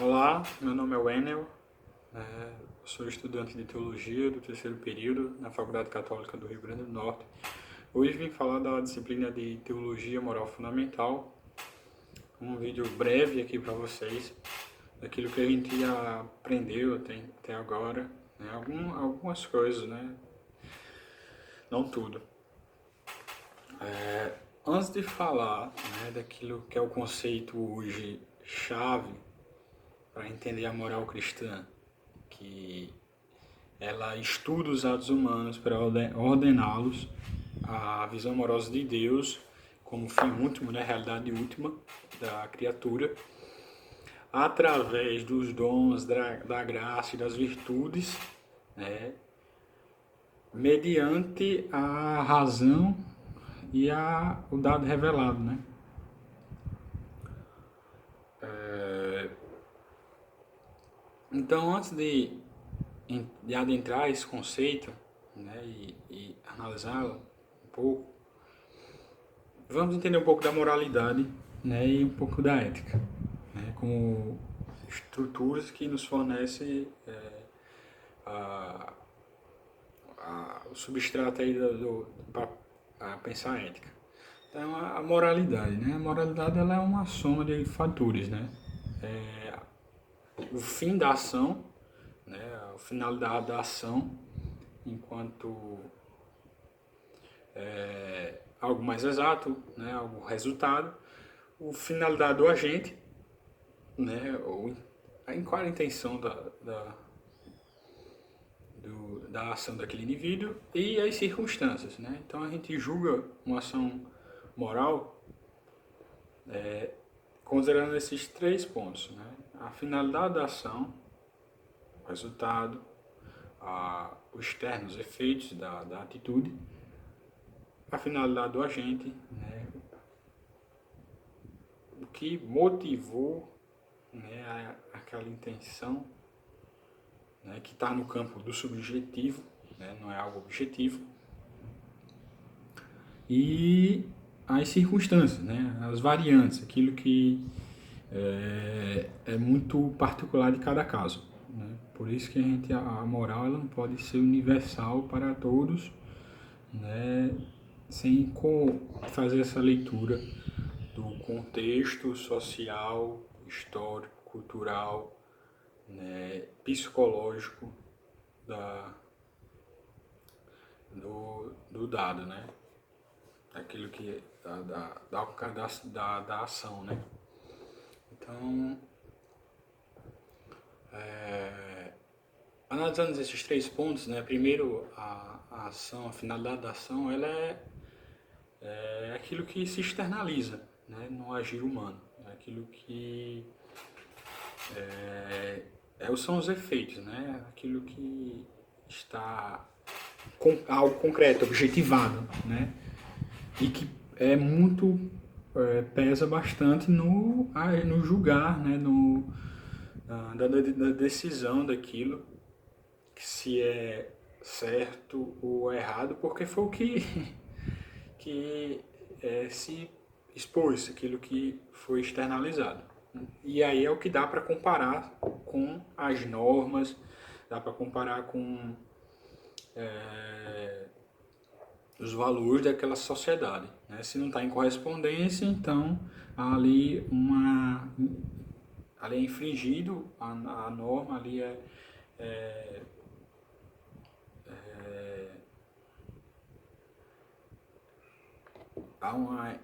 Olá, meu nome é Wenel, sou estudante de Teologia do terceiro período na Faculdade Católica do Rio Grande do Norte. Hoje vim falar da disciplina de Teologia Moral Fundamental, um vídeo breve aqui para vocês, daquilo que a gente aprendeu até agora, né? Algumas coisas, né? Não tudo. Antes de falar, né, daquilo que é o conceito hoje chave para entender a moral cristã, que ela estuda os atos humanos para ordená-los à visão amorosa de Deus como fim último, né, realidade última da criatura, através dos dons da graça e das virtudes, né, mediante a razão e o dado revelado, né? Então, antes de adentrar esse conceito, né, e analisá-lo um pouco, vamos entender um pouco da moralidade, né, e um pouco da ética, né, como estruturas que nos fornecem o substrato aí para pensar a ética. Então, a moralidade, né? A moralidade ela é uma soma de fatores, né? O fim da ação, né? A finalidade da ação, enquanto algo mais exato, né? Algo resultado. O finalidade do agente, né? Qual a intenção da ação daquele indivíduo e as circunstâncias, né? Então a gente julga uma ação moral considerando esses três pontos, né? A finalidade da ação, o resultado, os externos efeitos da atitude, a finalidade do agente, né? O que motivou, né, aquela intenção, né, que está no campo do subjetivo, né, não é algo objetivo, e as circunstâncias, né, as variantes, aquilo que é muito particular de cada caso, né? Por isso que a moral ela não pode ser universal para todos, né, sem fazer essa leitura do contexto social, histórico, cultural, né, psicológico do dado, né? Aquilo que da ação, né? Então, analisando esses três pontos, né? Primeiro, a ação, a finalidade da ação, ela é aquilo que se externaliza, né, no agir humano. É aquilo que são os efeitos, né? Aquilo que está algo concreto, objetivado, né? E que é muito pesa bastante no julgar, né? Da decisão daquilo, que se é certo ou errado, porque foi o que se expôs, aquilo que foi externalizado. E aí é o que dá para comparar com as normas, dá para comparar com os valores daquela sociedade, né? Se não está em correspondência, então ali ali é infringido a norma, ali há uma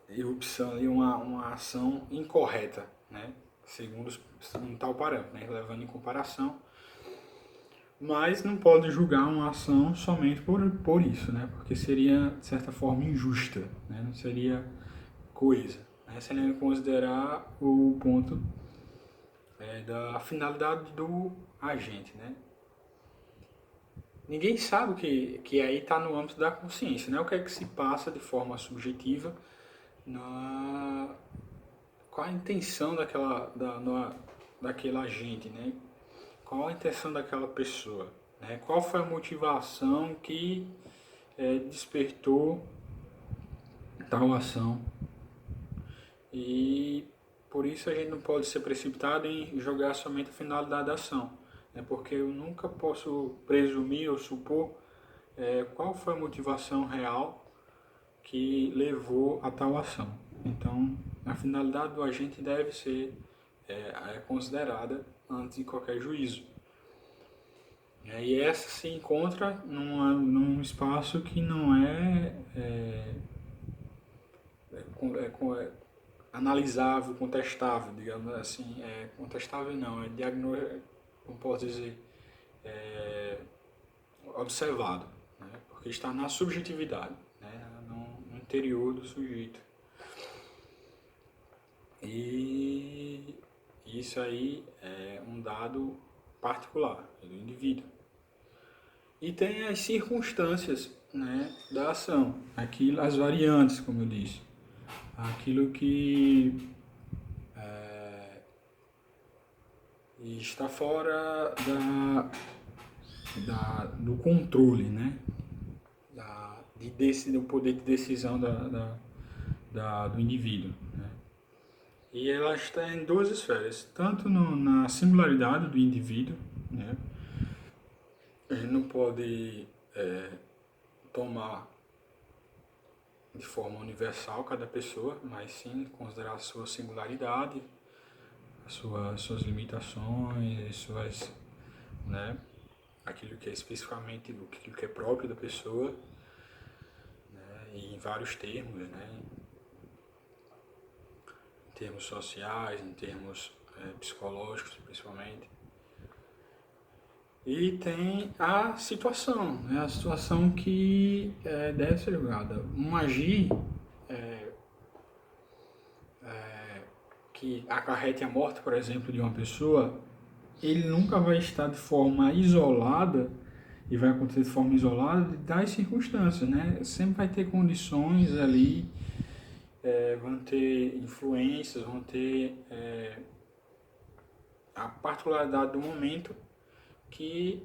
erupção ali, uma ação incorreta, né? Segundo um tal parâmetro, né? Levando em comparação, mas não pode julgar uma ação somente por isso, né? Porque seria, de certa forma, injusta, né? Não seria coisa, né? Se ele considerar o ponto da finalidade do agente, né? Ninguém sabe que aí está no âmbito da consciência, né? O que é que se passa de forma subjetiva, qual a intenção daquele agente, né? Qual a intenção daquela pessoa, né? Qual foi a motivação que despertou tal ação e por isso a gente não pode ser precipitado em jogar somente a finalidade da ação, né? Porque eu nunca posso presumir ou supor qual foi a motivação real que levou a tal ação. Então, a finalidade do agente deve ser considerada antes de qualquer juízo. E essa se encontra num espaço que não analisável, contestável, digamos assim. Contestável não, como posso dizer, observado, né? Porque está na subjetividade, né? No interior do sujeito. E isso aí é um dado particular do indivíduo. E tem as circunstâncias, né, da ação, as variantes, como eu disse, aquilo que está fora do controle, né, do poder de decisão do indivíduo, né. E ela está em duas esferas, tanto na singularidade do indivíduo, né. A gente não pode tomar de forma universal cada pessoa, mas sim considerar a sua singularidade, suas limitações, né, aquilo que é especificamente, aquilo que é próprio da pessoa, né, e em vários termos, né, em termos sociais, em termos psicológicos principalmente. E tem a situação, né? A situação que deve ser julgada. Um agir que acarrete a morte, por exemplo, de uma pessoa, ele nunca vai estar de forma isolada e vai acontecer de forma isolada das circunstâncias, né? Sempre vai ter condições ali, vão ter influências, vão ter a particularidade do momento que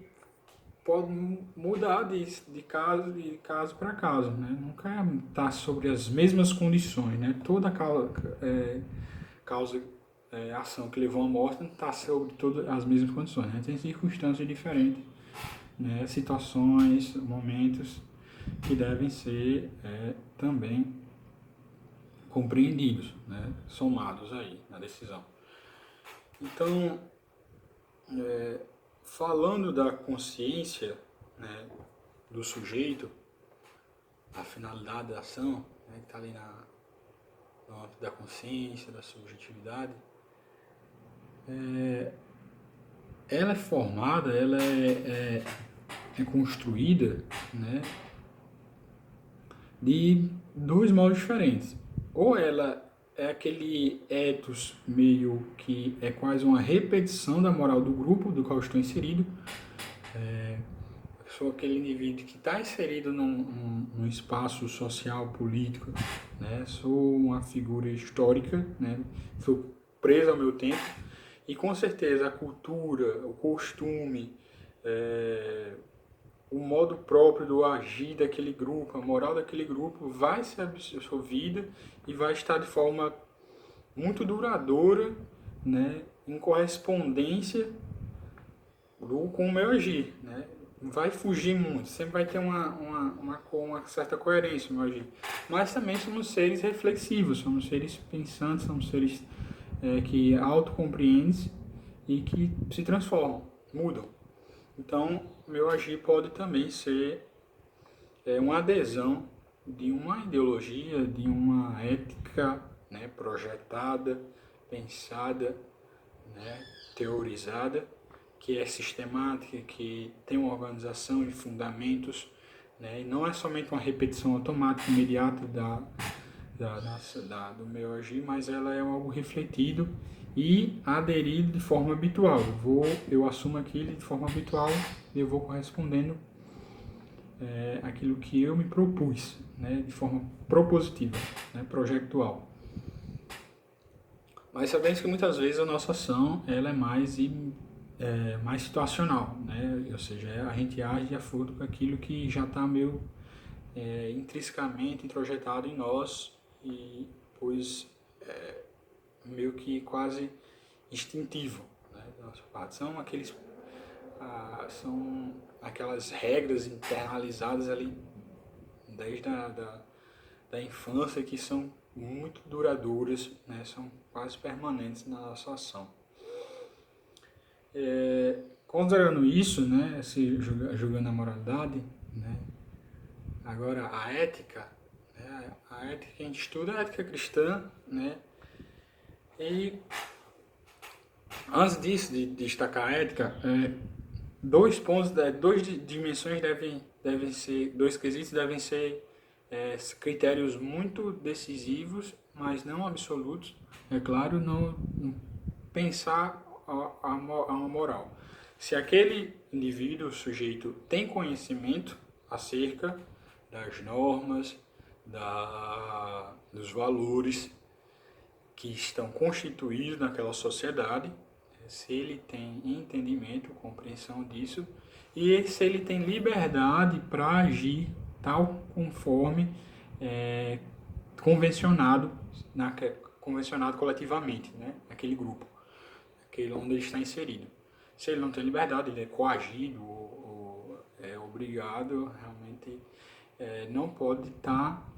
pode mudar de caso para caso, né? Nunca está sobre as mesmas condições, né? Toda ação que levou à morte não está sobre todas as mesmas condições, né? Tem circunstâncias diferentes, né? Situações, momentos que devem ser também compreendidos, né? Somados aí na decisão. Então, falando da consciência, né, do sujeito, a finalidade da ação, né, que está ali no âmbito da consciência, da subjetividade, ela é formada, ela é construída, né, de dois modos diferentes. Ou ela é aquele ethos meio que é quase uma repetição da moral do grupo do qual estou inserido. Sou aquele indivíduo que está inserido num espaço social, político, né? Sou uma figura histórica, né? Sou preso ao meu tempo e com certeza a cultura, o costume, o modo próprio do agir daquele grupo, a moral daquele grupo vai ser absorvida e vai estar de forma muito duradoura, né, em correspondência com o meu agir, né? Não vai fugir muito, sempre vai ter uma certa coerência no meu agir. Mas também somos seres reflexivos, somos seres pensantes, somos seres que autocompreendem e que se transformam, mudam. Então, meu agir pode também ser uma adesão de uma ideologia, de uma ética, né, projetada, pensada, né, teorizada, que é sistemática, que tem uma organização e fundamentos, né, e não é somente uma repetição automática, imediata do meu agir, mas ela é algo refletido e aderido de forma habitual. Eu assumo aquilo de forma habitual e eu vou correspondendo aquilo que eu me propus, né, de forma propositiva, né, projectual. Mas sabemos que muitas vezes a nossa ação ela é mais situacional, né? Ou seja, a gente age de acordo com aquilo que já está meio intrinsecamente introjetado em nós e pois meio que quase instintivo, né, da nossa parte. São aquelas regras internalizadas ali desde da infância que são muito duradouras, né, são quase permanentes na nossa ação. Considerando isso, né, julgando a moralidade, né, agora a ética, né, a ética que a gente estuda é a ética cristã, né, e antes disso, de destacar a ética, dois pontos, duas dimensões devem ser, dois quesitos devem ser critérios muito decisivos, mas não absolutos. É claro, não pensar a moral. Se aquele indivíduo, sujeito, tem conhecimento acerca das normas, dos valores que estão constituídos naquela sociedade, se ele tem entendimento, compreensão disso, e se ele tem liberdade para agir tal conforme convencionado coletivamente, né, naquele grupo, aquele onde ele está inserido. Se ele não tem liberdade, ele é coagido ou é obrigado, realmente não pode estar.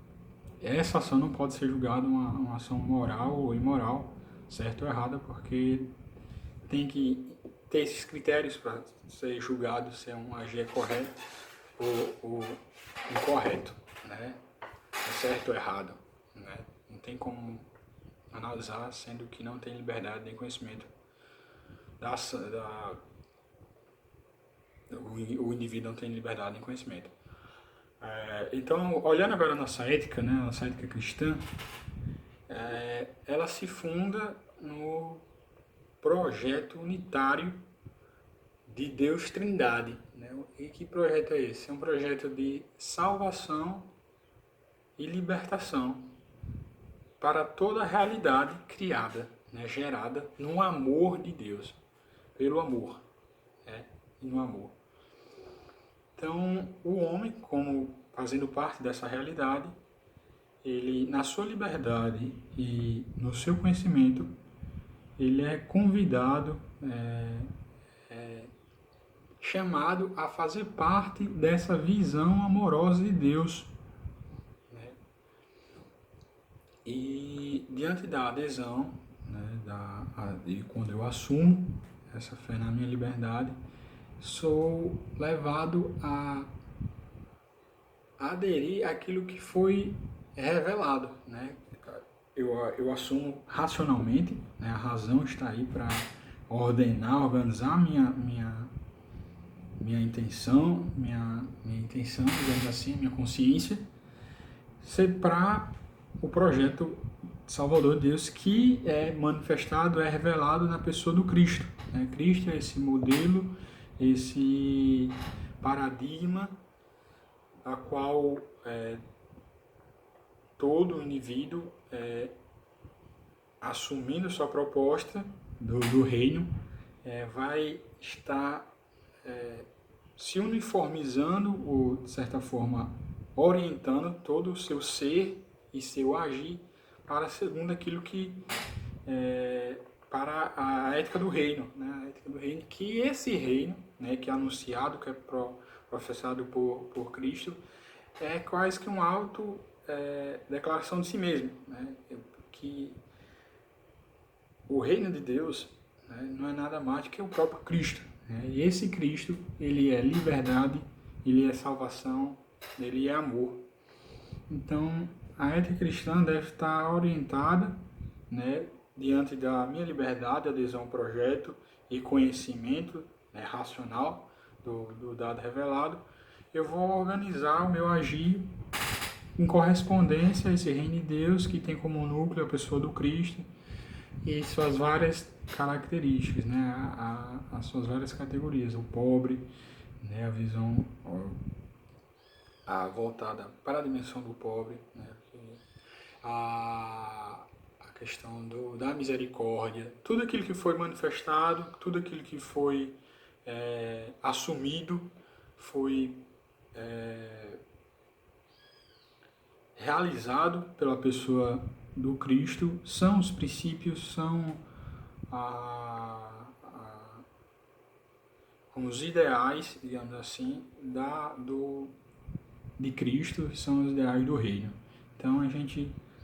Essa ação não pode ser julgada uma ação moral ou imoral, certo ou errada, porque tem que ter esses critérios para ser julgado se um agir é correto ou incorreto, né? É certo ou errado, né? Não tem como analisar sendo que não tem liberdade nem conhecimento o indivíduo não tem liberdade nem conhecimento. Então, olhando agora a nossa ética, né, a nossa ética cristã, ela se funda no projeto unitário de Deus Trindade, né? E que projeto é esse? É um projeto de salvação e libertação para toda a realidade criada, né? Gerada no amor de Deus, pelo amor, né? E no amor. Então, o homem, como fazendo parte dessa realidade, ele, na sua liberdade e no seu conhecimento, ele é convidado, chamado a fazer parte dessa visão amorosa de Deus. Né? E diante da adesão, né, e quando eu assumo essa fé na minha liberdade, sou levado a aderir àquilo que foi revelado, né? Eu assumo racionalmente, né? A razão está aí para ordenar, organizar minha intenção, digamos assim, minha consciência, ser para o projeto Salvador de Deus que é manifestado, é revelado na pessoa do Cristo. Né? Cristo é esse modelo, esse paradigma a qual todo indivíduo, assumindo sua proposta do reino, vai estar se uniformizando ou, de certa forma, orientando todo o seu ser e seu agir para segundo aquilo que para a ética do reino, né? A ética do reino, que esse reino, né, que é anunciado, que é professado por Cristo, é quase que uma declaração de si mesmo, né? Que o reino de Deus, né, não é nada mais do que o próprio Cristo, né? E esse Cristo, ele é liberdade, ele é salvação, ele é amor. Então, a ética cristã deve estar orientada, né, diante da minha liberdade, adesão ao projeto e conhecimento, né, racional do dado revelado, eu vou organizar o meu agir em correspondência a esse reino de Deus que tem como núcleo a pessoa do Cristo e suas várias características, né, as suas várias categorias, o pobre, né, a visão voltada para a dimensão do pobre, né, a questão da misericórdia, tudo aquilo que foi manifestado, tudo aquilo que foi assumido, foi realizado pela pessoa do Cristo são os princípios, são como os ideais, digamos assim, de Cristo, são os ideais do reino. Então a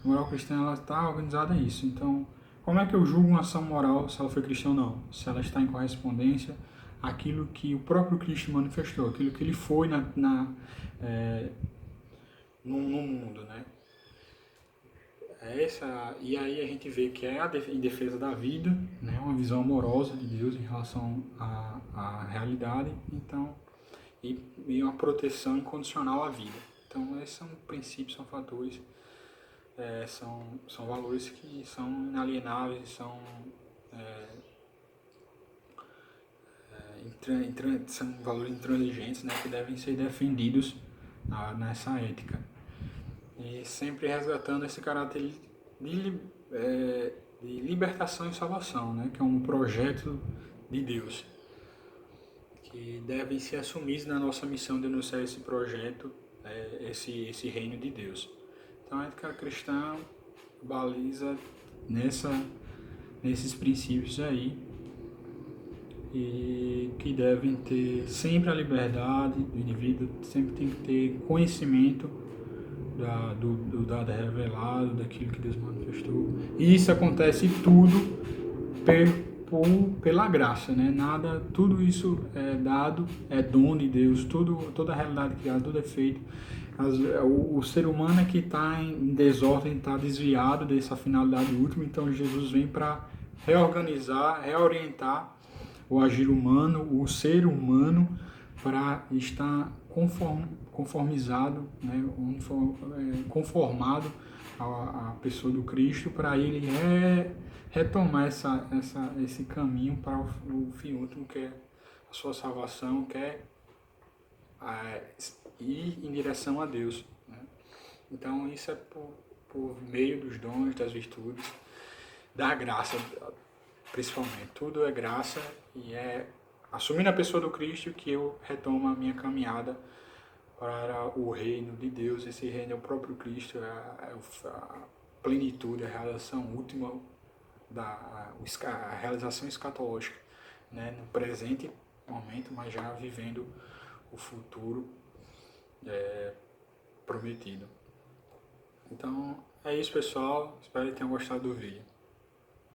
moral cristã, ela está organizada a isso. Então, como é que eu julgo uma ação moral se ela foi cristã ou não? Se ela está em correspondência àquilo que o próprio Cristo manifestou, aquilo que ele foi no mundo, né? E aí a gente vê que é em defesa da vida, né? Uma visão amorosa de Deus em relação à realidade, então, e uma proteção incondicional à vida. Então, esses são princípios, são fatores, são valores que são inalienáveis, são valores intransigentes, né? Que devem ser defendidos nessa ética. E sempre resgatando esse caráter de libertação e salvação, né? Que é um projeto de Deus, que devem ser assumidos na nossa missão de anunciar esse projeto, esse reino de Deus. Então a ética cristã baliza nesses princípios aí, e que devem ter sempre a liberdade do indivíduo, sempre tem que ter conhecimento do dado revelado, daquilo que Deus manifestou. E isso acontece tudo pela graça, né? Nada, tudo isso é dado, é dom de Deus, toda a realidade criada, tudo é feito. O ser humano é que está em desordem, está desviado dessa finalidade última, então Jesus vem para reorganizar, reorientar o agir humano, o ser humano, para estar conformizado, né, conformado à pessoa do Cristo, para ele retomar esse caminho para o fim último, que é a sua salvação, que é ir em direção a Deus, né? Então isso é por meio dos dons, das virtudes, da graça, principalmente. Tudo é graça, e é assumindo a pessoa do Cristo que eu retomo a minha caminhada para o reino de Deus. Esse reino é o próprio Cristo, a plenitude, a realização última, a realização escatológica, né? No presente momento, mas já vivendo o futuro prometido. Então é isso, pessoal. Espero que tenham gostado do vídeo.